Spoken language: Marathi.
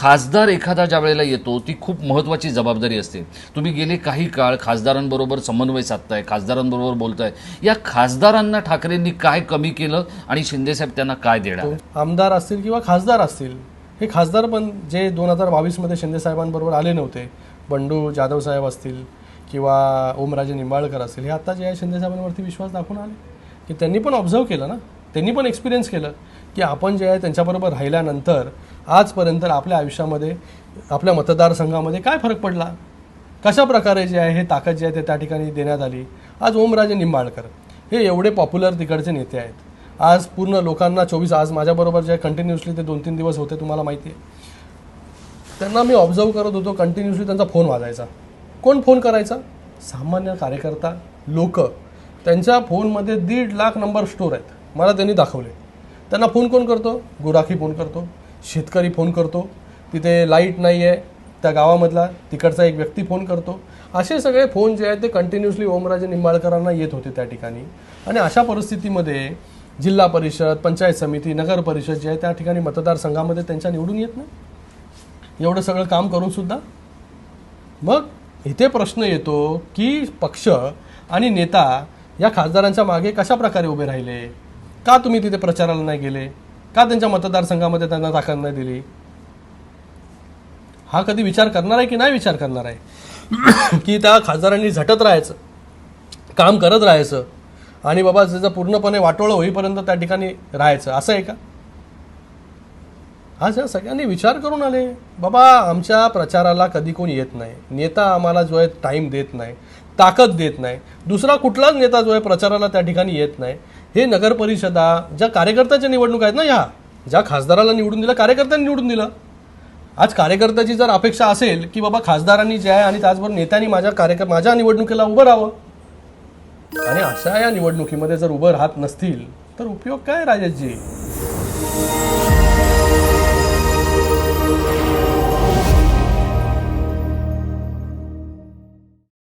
खासदार एखादा ज्या वेळेला येतो ती खूप महत्त्वाची जबाबदारी असते. तुम्ही गेले काही काळ खासदारांबरोबर समन्वय साधताय, खासदारांबरोबर बोलताय. या खासदारांना ठाकरेंनी काय कमी केलं आणि शिंदेसाहेब त्यांना काय देणार? आमदार असतील किंवा खासदार असतील, हे खासदार पण जे 2022मध्ये शिंदेसाहेबांबरोबर आले नव्हते, बंडू जाधव साहेब असतील किंवा ओमराजे निंबाळकर असतील, हे आता जे आहे शिंदेसाहेबांवरती विश्वास दाखवून आले की त्यांनी पण ऑब्झर्व केलं ना, त्यांनी पण एक्सपिरियन्स केलं की आपण जे आहे त्यांच्याबरोबर राहिल्यानंतर आजपर्यंत आपल्या आयुष्यामध्ये आपल्या मतदारसंघामध्ये काय फरक पडला, कशा प्रकारे जे आहे हे ताकद जे आहे ते त्या ठिकाणी देण्यात आली. आज ओमराजे निंबाळकर हे एवढे पॉप्युलर तिकडचे नेते आहेत. आज पूर्ण लोकांना 24 आज माझ्याबरोबर जे कंटिन्युअसली ते 2-3 दिवस होते, तुम्हाला माहिती आहे. त्यांना मी ऑब्झर्व करत होतो, कंटिन्युअसली त्यांचा फोन वाजायचा. कोण फोन करायचा? सामान्य कार्यकर्ता लोक. त्यांच्या फोनमध्ये 1.5 लाख नंबर स्टोर आहेत, मला त्यांनी दाखवले. त्यांना फोन कोण करतो? गुराखी फोन करतो, शेतकरी फोन करतो, तिथे लाईट नाही आहे त्या गावामधला तिकडचा एक व्यक्ती फोन करतो. असे सगळे फोन जे आहेत ते कंटिन्युअसली ओमराजे निंबाळकरांना येत होते त्या ठिकाणी. आणि अशा परिस्थितीमध्ये जिल्हा परिषद, पंचायत समिती, नगर परिषद जे आहे त्या ठिकाणी मतदारसंघामध्ये त्यांच्या निवडून येत नाही, एवढं सगळं काम करून सुद्धा. मग इथे प्रश्न येतो की पक्ष आणि नेता या खासदारांच्या मागे कशा प्रकारे उभे राहिले, का तुम्ही तिथे प्रचाराला नाही गेले, का त्यांच्या मतदारसंघामध्ये त्यांना ताकद नाही दिली? हा कधी विचार करणार आहे की नाही विचार करणार आहे की त्या खासदारांनी झटत राहायचं, काम करत राहायचं आणि बाबा त्याचं पूर्णपणे वाटोळं होईपर्यंत त्या ठिकाणी राहायचं, असं आहे का? आज या सगळ्यांनी विचार करून आले, बाबा आमच्या प्रचाराला कधी कोणी येत नाही, नेता आम्हाला जो आहे टाईम देत नाही, ताकद देत नाही, दुसरा कुठलाच नेता जो आहे प्रचाराला त्या ठिकाणी येत नाही. हे नगर परिषदा ज्या कार्यकर्त्याच्या निवडणूक आहेत ना, ह्या ज्या खासदाराला निवडून दिलं कार्यकर्त्यांनी निवडून दिलं. आज कार्यकर्त्याची जर अपेक्षा असेल की बाबा खासदारांनी जे आहे आणि त्याचबरोबर नेत्यांनी माझ्या निवडणुकीला उभं राहावं, आणि अशा या निवडणुकीमध्ये जर उभं राहत नसतील तर उपयोग काय राजेशजी?